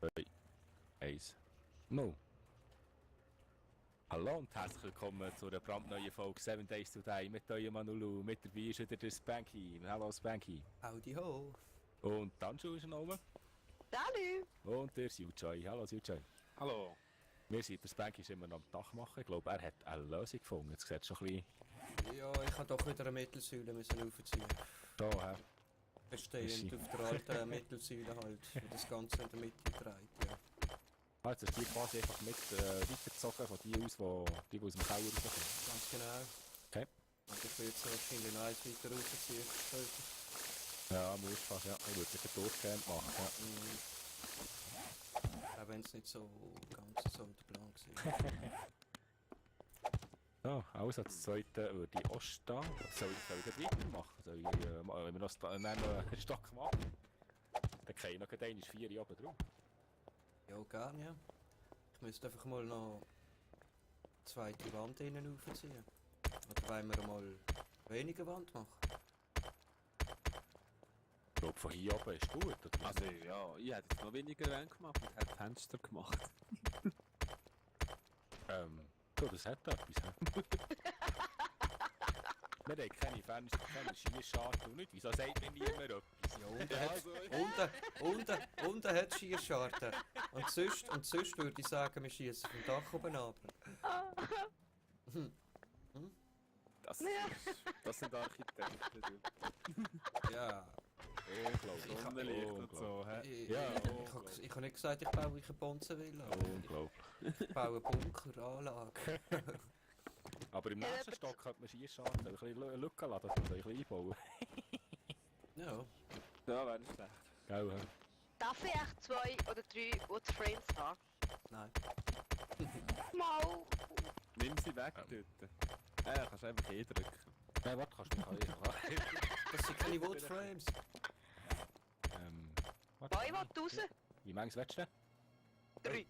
3, 1, 0. Hallo und herzlich willkommen zu einer brandneuen Folge 7 Days to Die mit eurem Manulu. Mit dabei ist wieder der Spanky. Hallo Spanky. Howdy ho. Und die Anschu ist noch oben. Salut! Und der Sujoy. Hallo Sujoy. Hallo. Wir sind, der Spanky ist immer noch am Dach machen. Ich glaube, er hat eine Lösung gefunden. Jetzt sieht es schon ein bisschen Ja, ich habe doch wieder eine Mittelsäule müssen aufziehen. da her. Bestehend auf der alten Mittelsäule halt, die das Ganze in der Mitte trägt, ja. Jetzt ist die quasi einfach mit weitergezogen von die aus, die aus dem Keller rauskommen. Ganz genau. Okay. Und ich würde sie wahrscheinlich noch eins weiter rausziehen später. Ja, muss fast, ja. Ich würde sicher durchgehend machen, ja. Auch wenn es nicht so ganz so der Plan war. So, also das zweite würde ich auch stehen. Soll ich weitermachen? Soll ich wenn wir noch einen Stock machen? Dann kann ich noch einmal 4 oben drauf. Ja, gerne, ja. Ich müsste einfach mal noch die zweite Wand innen aufziehen. Oder wollen wir mal weniger Wand machen? Ich glaube, von hier oben ist gut, oder? Also ja, ich hätte jetzt noch weniger Wände gemacht und hätte Fenster gemacht. So, das hat etwas. He? Wir haben keine Fenster, keine Schießscharten und nicht. Wieso sagt mir niemand etwas? Ja, unten hat es Schierscharten. Und sonst würde ich sagen, wir schießen vom Dach oben ab. Das sind Architekten, du. Ja. Unglaublich. Sonnenlicht und so, hä? Ja, Ich habe nicht gesagt, ich baue eine Bonzenvilla. unglaublich. Ich baue Bunkeranlage. Aber im nächsten Stock könnte man Schießscharten ein bisschen Lücken lassen, dass man ein bisschen einbauen. Ja. Ja, wäre nicht schlecht. Gell, hä? Darf ich echt 2 oder 3 Frames haben? Nein. Mal! Nimm sie weg dort. Kannst du einfach drücken. Nein, warte, kannst du nicht. Das sind keine Woodframes. Warte. Boah, ich will raus! Wie manches willst du 3.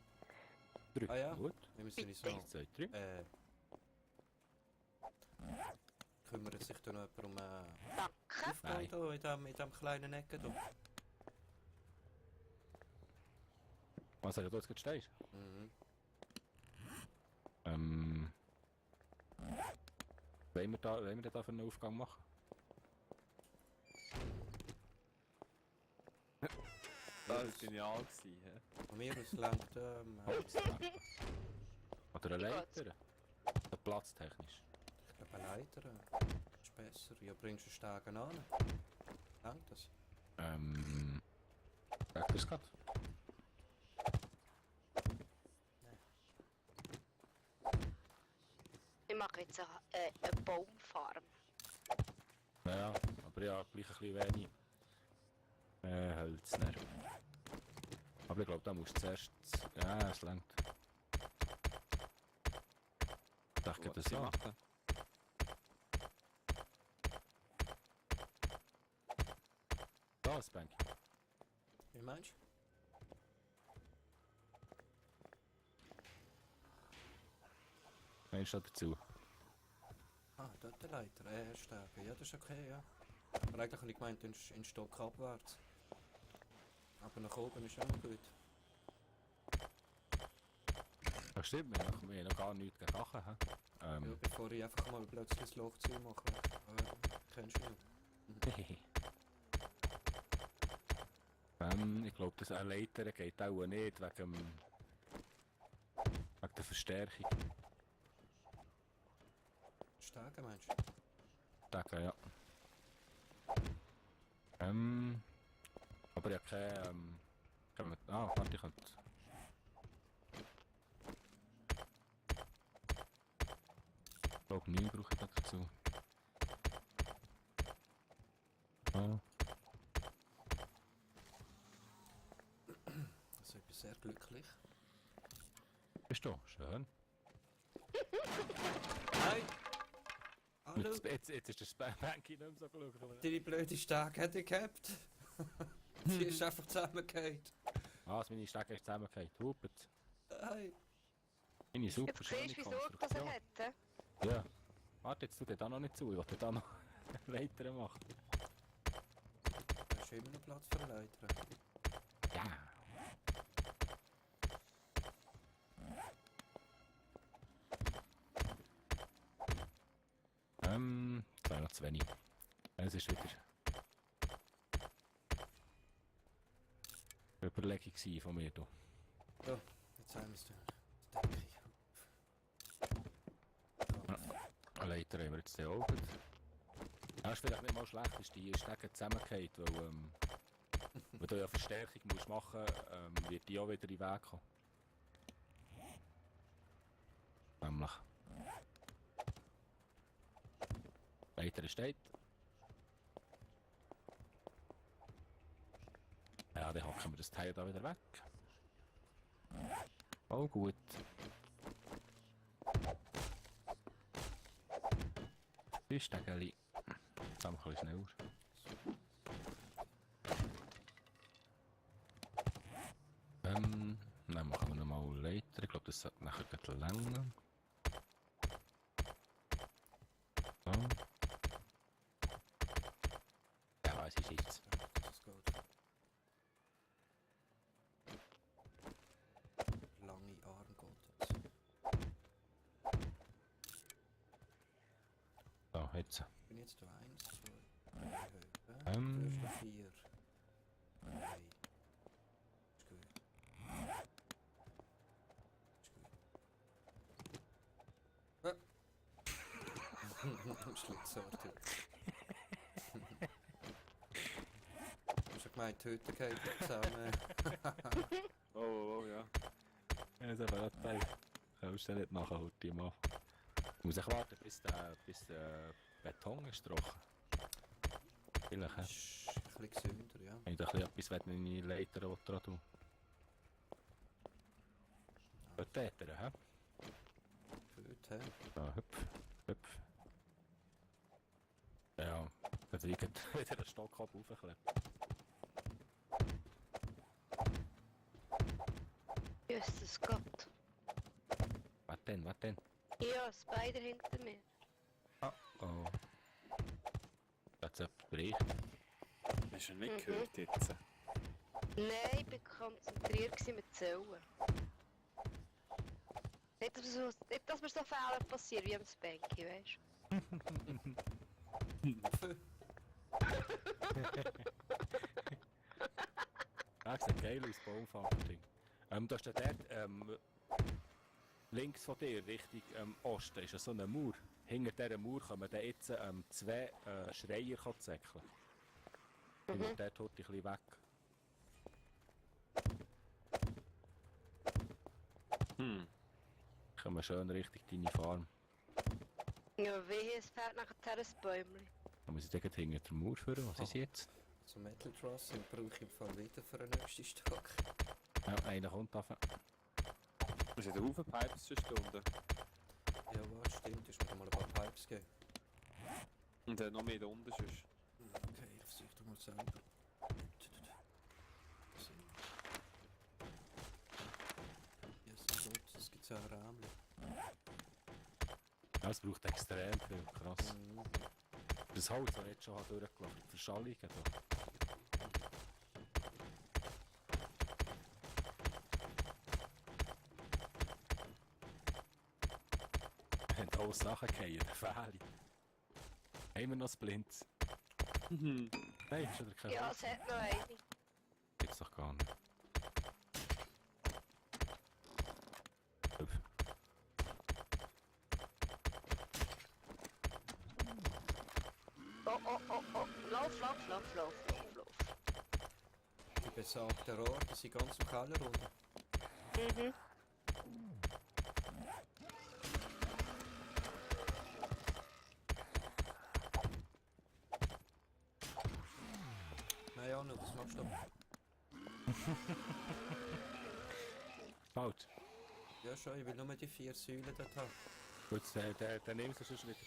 denn? 3. Ah ja. Gut. Wir müssen nicht 1, so. 2, 3. Kümmert sich da noch jemand um Danke! Aufbau hier in diesem kleinen Ecke hier? Was hast du jetzt gerade stehst? Mhm. Wollen wir da für einen Aufgang machen? Das war genial gewesen, hä? Von mir aus lenkt Holz? Oder eine Wie Leiter? So platztechnisch. ich glaube eine Leiter. Ist besser. Ja, bringst du Stegen an? Lenkt das? Sag das grad. Ich mache jetzt eine Baumfarm. Ja, aber ja, gleich ein bisschen wenig Hölzner. Aber ich glaube, da musst du zuerst... Ja, es langt. Ich dachte, das so. machen? Da ist Bank. Wie meinst du? Meinst du dazu? Ah, dort der Leiter. Stegen. Ja, das ist okay, ja. Aber eigentlich habe ich gemeint, in Stock abwärts. Aber nach oben ist auch noch gut. Das stimmt, wir haben noch gar nichts gemacht. Ja, bevor ich einfach mal plötzlich das Loch zumache. Kennst du nicht? Ich glaube, das eine Leiter geht auch nicht wegen der Verstärkung. Stegen meinst du? Denke, ja. Aber ja, kein... warte, ich könnte... Ich glaube, 9 brauche ich dazu. Ja. Also ich bin sehr glücklich. Bist du? Schön. Nein! Hallo! Jetzt ist der Banky nicht mehr so glücklich. Deine blöde Stege hat dich gehabt. Sie ist einfach zusammengefallen. Also meine Stege ist zusammengefallen. Hupert. Nein! Meine super Jetzt schöne siehst du, wieso das er hätte. Ja. Warte, jetzt tut er da noch nicht zu. Ich will da noch Leiter machen. Da ist immer noch Platz für eine Leiter. Ja. zu wenig. Es ist wieder eine Überlegung gewesen von mir. Du. Jetzt haben wir es durch. Das denke ich. Eine Leiter haben wir jetzt den Augen. Ja, ist vielleicht nicht mal schlecht, ist die Stege zusammengefallen, weil wenn du ja Verstärkung musst machen musst, wird die auch wieder in den Weg kommen. Nämlich. Leiter steht. Ja, dann hocken wir das Teil da wieder weg. Oh gut. Die Stegeli. Jetzt haben wir ein bisschen schneller. Dann machen wir nochmal Leiter. Ich glaube, das sollte nachher gleich länger. So. Ja, was ist jetzt? Das geht. Lange Arme geht jetzt. So, jetzt. Ich bin jetzt da 1, 2, 3 Höhe. Du hast Ähm. noch 4. 3. Ist gut. Ist gut. Schlitzsorte. Hast du gemeint, Töten geht zusammen? Oh, ja. Ja, das ist aber nicht geil. Kannst du nicht nachhalten, Mann. Ich muss echt warten, bis der Beton ist trocken. Vielleicht, Ist ein bisschen gesünder, ja. wenn ich da etwas in meine Leiter dran tun. Täter, hä? Gut, hä? So, hüpf, hüpf. Ja, dann liegt wieder den Stock ab hochklebt. Jesus Gott. Was denn, was denn? Ja, Spider hinter mir. Oh. Hat's jemand bricht? Hast du ihn nicht gehört jetzt? Nein, ich war konzentriert gewesen mit Zählen. Nicht, dass mir so Fehler passieren wie am Spanky, weißt Ja, sieht geil aus, Baumfangding. Da steht dort, links von dir, Richtung Osten, ist ja so eine Mauer. Hinter dieser Mauer können dann jetzt zwei Schreier zäckeln. Ich will dort heute ein bisschen weg. Kommen wir schön Richtung deine Farm. Ja, wehe, es fährt nachher ein Bäumchen. Dann muss ich dann gleich hinter der Mauer führen. Was ist jetzt? So Metal Truss brauche ich im Fall wieder für den nächsten Stock. Ja, einer kommt auf. Ist ja der Haufen Pipes zur Stunde. Ja, was stimmt, ist mir mal ein paar Pipes geben. Und dann noch mehr da unten sonst. Okay, ich versuche doch mal selber. So. Jesus Gott, es gibt so einen Rahmen. Ja, es braucht extrem viel, krass. Mhm. Das Holz, das ich jetzt schon durchgelaufen habe, Verschallungen da. Wir haben alle Sachen gefallen, Fähli. Haben wir noch das Blinds? Nein, ist wieder kein Ja, Holz. es hat noch eine. Gibt's doch gar nicht. Hüpf. Oh, oh, oh, oh. Lauf, lauf, lauf, lauf, lauf, lauf. Die besagten Rohre, die sind ganz im Keller unten. Mhm. Nein, Janu, was machst du? Falsch. Ja schon, ich will nur die 4 Säulen dort haben. Gut, dann nimmst du es sonst wieder.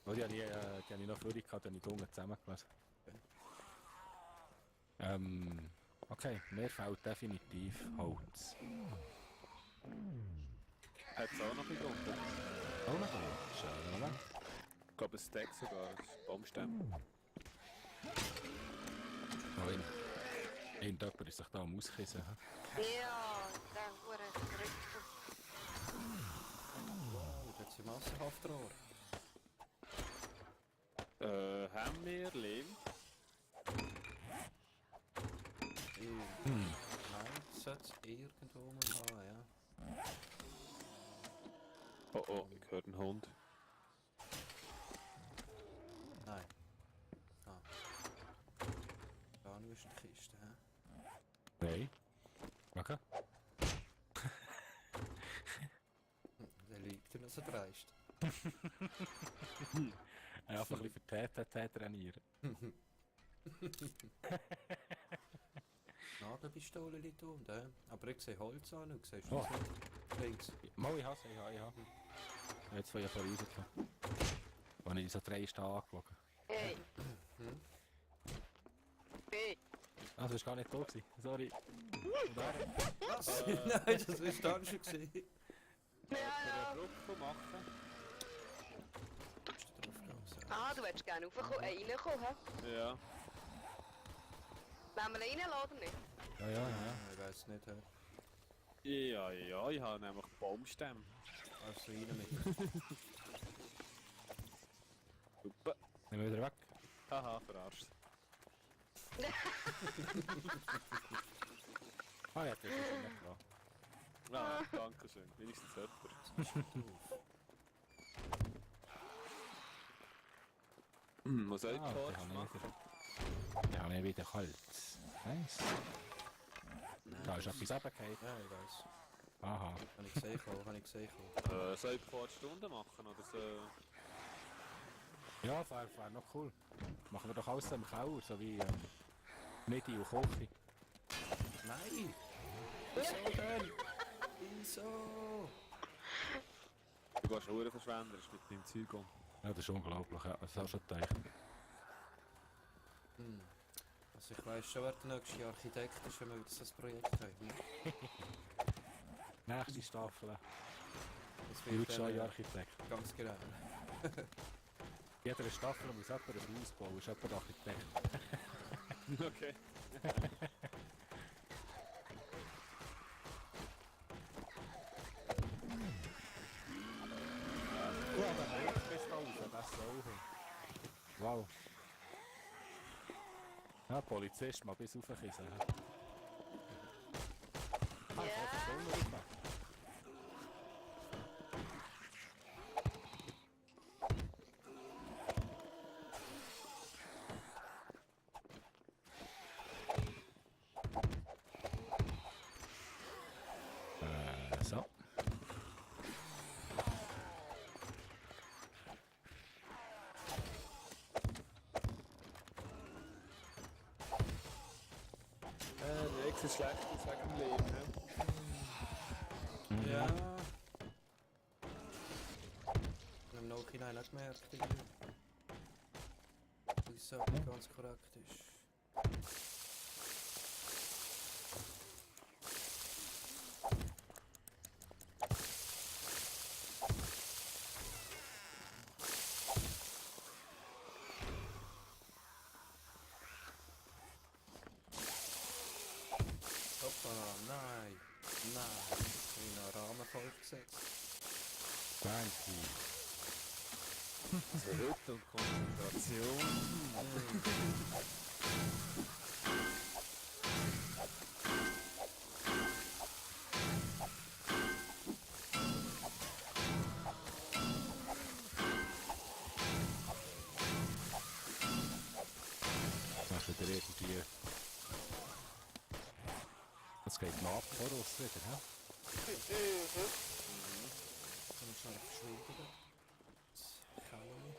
Oh, die habe ich noch vorher gehabt, die habe ich unten zusammengelassen. Okay, mir fehlt definitiv Holz. Hat es auch noch ein unten? Oh, noch da. Schön, Moment. Ich glaube, ein Stack sogar. Ein Baumstämmchen. Oh, irgendjemand ist sich da am Auskissen. Ja, der Hure Verrückte. Wow, dort sind massenhaft Rohre. Haben wir Lehm? Nein, sollte es irgendwo mal haben, ja. Oh, ich höre einen Hund. Nein. Ah. Da nur ist eine Kiste, hä? Nein. Okay. Der liegt ja noch so dreist. Einfach ein bisschen für TTT trainieren. Nagelpistole liegt unten, hä? Aber ich sehe Holz an und siehst Oh. das nicht? Links. Mal, ich habe. Jetzt von ja vorausgekommen. Als ich so 3 Stunden angeschaut. Hey. Hm? Hey. Ah, das war gar nicht da gewesen. Sorry. Was? Nein, das war dann schon gesehen. Ja, Eine ja. Brücke machen? Ah, du willst gerne reinkommen, hä? Ja. Wollen wir reinlassen oder nicht? Ja. Ich weiß nicht, hä? Ja, ich habe nämlich Baumstämme. Also rein mit. Super. Nehmen wir wieder weg. Haha, verarscht. Ah ja, das ist nicht dran. Ah, danke schön. Wenigstens jemand. Was soll ich Ah, Torch den machen? habe ich wieder Holz. Nice. Da ist etwas runtergefallen. Ja, ich weiß. Aha. Habe ich gesehen, Soll ich Stunden machen oder so? Ja, wäre noch cool. Machen wir doch alles so im Keller, so wie Midi und Küche. Nein! Wieso denn? Wieso? Du gehst Uhren verschwenderisch mit deinem Zeug um. Ja, das ist unglaublich, ja. Das hast du schon gedacht. Also ich weiss schon, wer der nächste Architekt ist, wenn wir wieder so ein Projekt haben. Nächste Staffel. Das Wird schon ein dann, Architekt. ganz genau. Jede Staffel muss jemand ein Haus bauen, ist jemand Architekt. Okay. Ja, dann reicht bis raus, das soll. Wow. Ja, Polizist mal bis rauf kissen. Ah, ich hoffe, es soll rauf. So. Nix ist schlecht wegen dem Leben, ne? Ja. Ich habe im Nachhinein auch gemerkt, dass es so nicht ganz korrekt ist. Hoppala, nein. Nein. Ich habe einen Rahmen voll gesetzt. Danke. Also heute und Konzentration. Das ist wieder irgendwie... Das geht nach voraus wieder, hä? Kann ich schnell verschwinden? Kaum.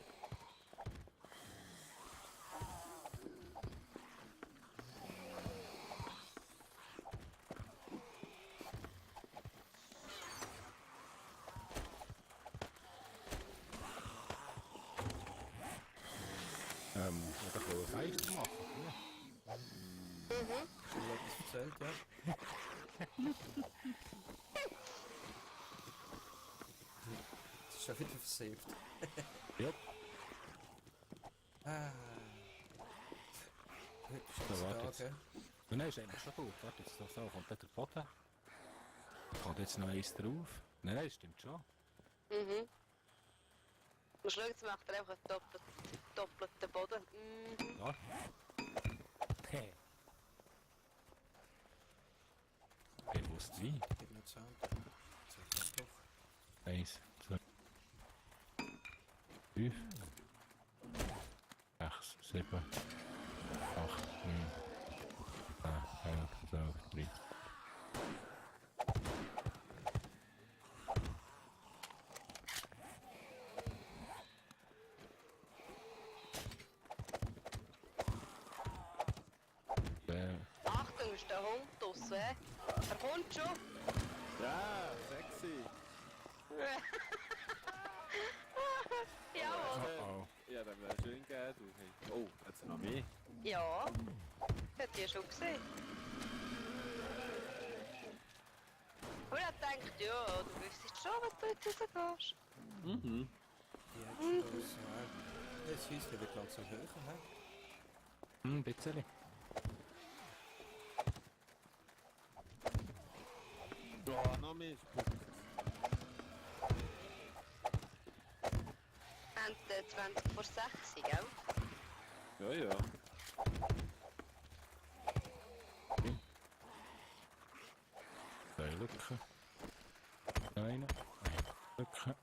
Oder kann ein Feister machen, ja. Schon mal etwas erzählt, ja? Das ist schon wieder versiegt. Ja, Ah. Heute ist Da das warte Tag, jetzt. gell? und dann ist eigentlich schon gut. Warte, jetzt so kommt der Boden. Kommt jetzt noch eins drauf. Nein, stimmt schon. Mhm. Und schau, jetzt macht er einfach doppelt. doppelten Boden. Mhm. Ja. Hey. Wer wusste wie? Gib mir Sound. Sag das doch. 1, 2, 5, 6, 7, 8, 9, 10, 11, 12, 13. Achtung, ist der Hund draussen, hä? Er kommt schon. Ja, sexy. Jawohl. Oh, Ja, dann wäre schön gegeben. Du. Hey. Oh, jetzt noch mehr. Ja. Hat ihr schon gesehen? Aber ich dachte, ja, du wüsstest schon, wenn du jetzt rausgehst. Mhm. Die Extras, ja. Das heisst, der wird langsam höher, hä? ein bisschen. Ja, noch mehr Spuck. Und 20 vor 6, gell? Ja, ja. Zwei Lücken. Eine Lücke.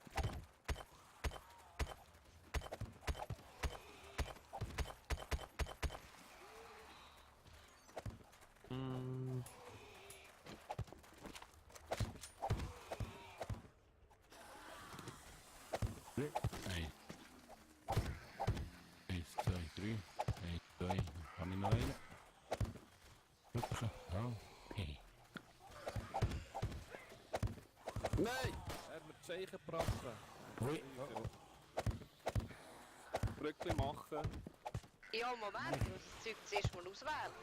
Mm. Ein. 1, 2, 3. 1, 2. Habe ich noch eine? Lücke. Ja. Hey. Nein! Er hat mir die Scheiche gebrochen. Ui. Brückli machen. Ja, Moment, ich muss das Zeug zuerst mal auswählen.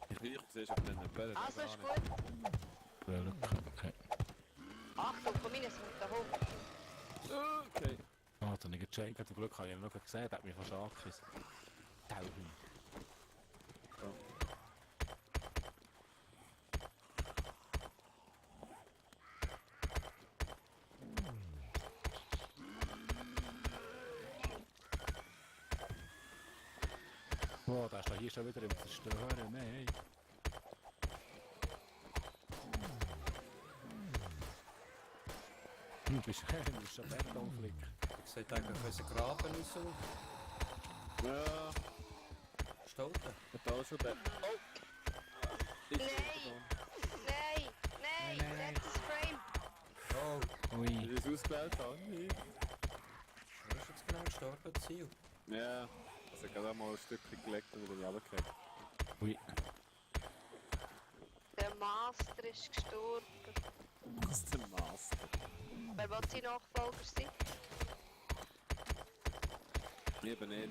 Ich sehe schon den Bären. Also ist gut. Zwei Lücken. Okay. Achtung, von mir ist mit der Hund. Okay. Ah, dann habe ich gecheckt. Zum Glück habe ich ihn noch gesehen. Der hat mich fast angeschissen. Tauben. Wow, da ist doch hier schon wieder im Zerstören. Nein. Du bist schon Betonflick. Ich sollte eigentlich unseren Graben raus. Ja, Stolten. ich habe auch schon den. Oh! Ich Nein. Nein, nein, Nein. letztes Frame. Oh, Ui. Wie ich es ausgewählt habe. wer ist jetzt genau gestorben? Ziel. Ja, also ich habe gerade mal ein Stückchen gelegt und wieder runtergefallen. Ui. Der Master ist gestorben. Das ist der Master. Wer will sein Nachfolger sein? Lieber nicht.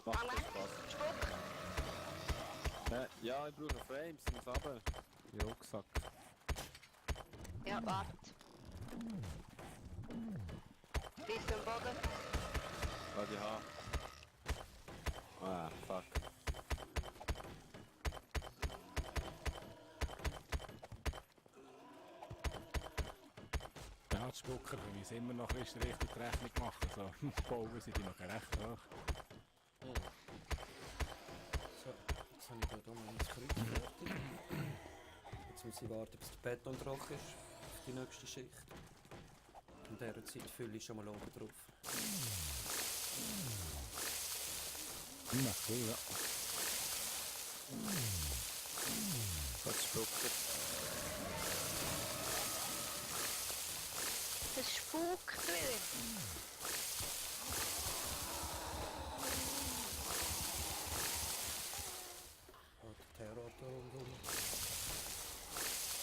Macht Fang das weg, Spaß. Spuck. Ja, ich brauche Frames, muss runter. Ja, gesagt. Ja, warte. Lies am Boden. Was ich habe. Ah, fuck. Ja, die Spucker, wir müssen immer noch richtig die Rechnung machen. So, die Bauen sind die noch recht hoch. So, jetzt habe ich hier oben mein Kreuz fertig. Jetzt muss ich warten, bis der Beton trocken ist. Auf die nächste Schicht. In dieser Zeit fülle ich schon mal oben drauf. Ja, cool, ja. Das spuckt. Das spukt wieder. Und der Terror da rundherum.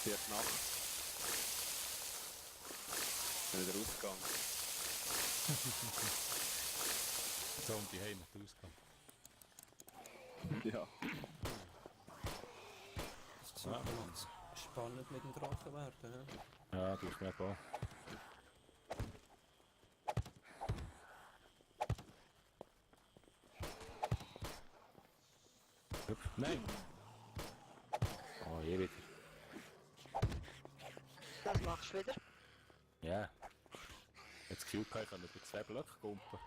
Vierte Nacht. Bin wieder rausgegangen. So, und die haben nicht ausgegangen. Ja. Das macht es spannend mit dem Drachen werden. He? Ja, du bist auch. Nein! Oh, je wieder. Was machst du wieder? Ja. Jetzt das Gefühl gehabt, ich kann über 2 Blöcke kumpen.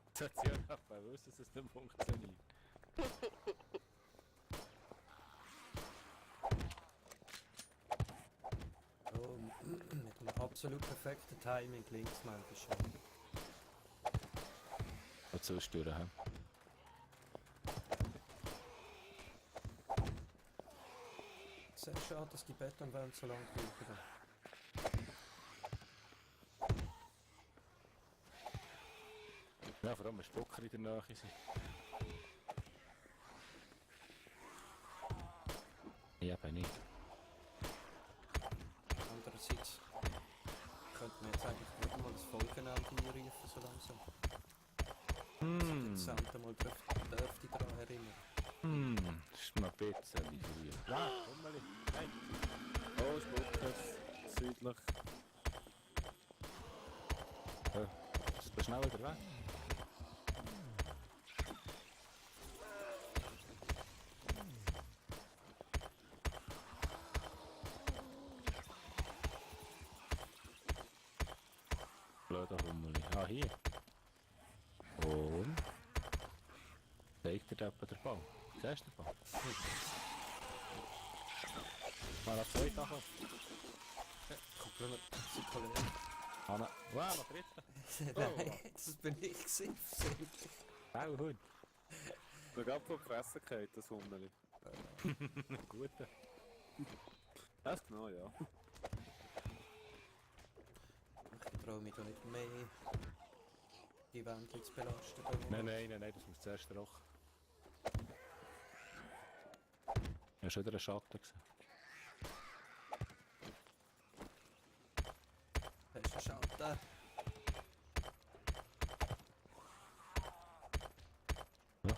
Jetzt hat sie ja einfach wissen, dass es nicht funktioniert. Oh, mit einem absolut perfekten Timing gelingt es manchmal schon. Und zwischendurch, hä? Sehr schade, dass die Betonwände so lange brauchen. Ja, vor allem ein Spucker in der Nähe sind. Ich eben nicht. Andererseits könnte man jetzt eigentlich wieder mal das Folgenende einrufen, so langsam. Jetzt Santa mal dürfte daran erinnern. Das ist mal ein bisschen wie früher. Ja, komm mal. Nein. Oh, Spuckers, südlich. Ist das schnell wieder weg? Blöder Hummeli. Ah, hier. Und? Zeigt dir jemand den Ball? Siehst du den Ball? Mal auf 2 Tachen. Kompliment, sein Kollege. Hanna. Wow, noch dritte. Nein, das bin ich gewesen.Au, Hund. Da gab es die Fresse gehabt, das Hummeli. Gute. Das genau, ja. Ich traue mich da nicht mehr, die Wände zu belasten. Nein, das muss zuerst roch. Ja, schon wieder ein Schatten gesehen. Hast du einen Schatten? Ja.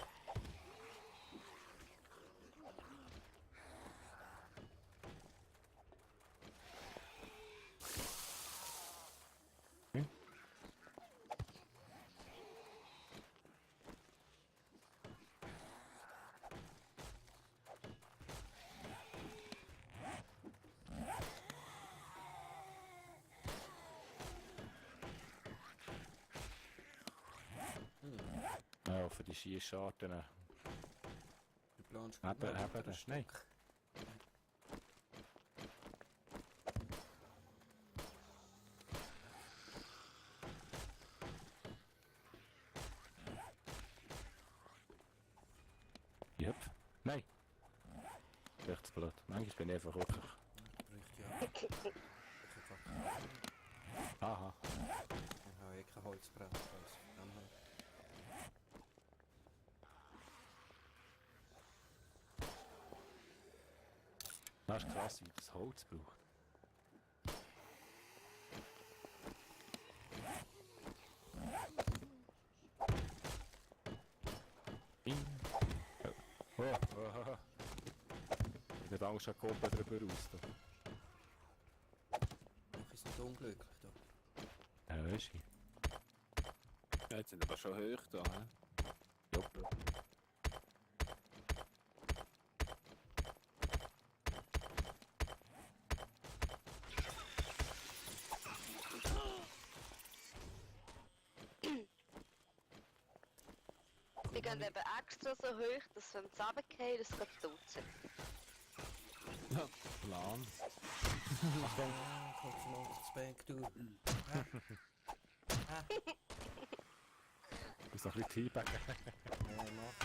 Ja, für die Schießscharten. Du planst Haben gut das? Nein. Jupp. Nein. Echt zu blöd. Manchmal bin ich einfach wirklich. Bräuchte ja. Aha. Ich habe kein Holzbrett. Das ist krass, wie das Holz braucht. Bing. Oh, oh. Ich habe Angst, dass Kumpel drüber raus. Ich ist nicht unglücklich da. Ja, weißt du. Ja, jetzt sind aber schon hoch da, hä? Jupp. Die gehen eben extra so hoch, dass wenn sie runterfallen, das geht tot sind. Ja, Plan. Achtung! Kommst du noch ins Bank, du? Du musst noch ein bisschen Teabacken. Nein, mach.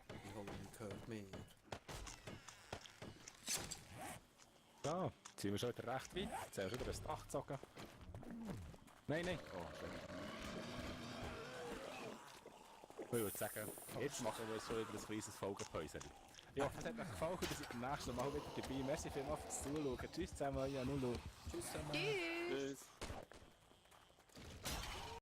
Die Holding gehört mir. So, jetzt sind wir schon wieder recht weit. Jetzt haben wir schon wieder ein Dach gezogen. Nein. Oh, schön. Ich würde sagen, jetzt machen wir schon wieder ein kleines Folgenpäuschen. Ich hoffe, es hat euch gefallen und ihr seid beim nächsten Mal wieder dabei. Merci vielmals fürs Zuschauen. Tschüss zusammen, ja, Nulu. Tschüss zusammen. Tschüss! Tschüss.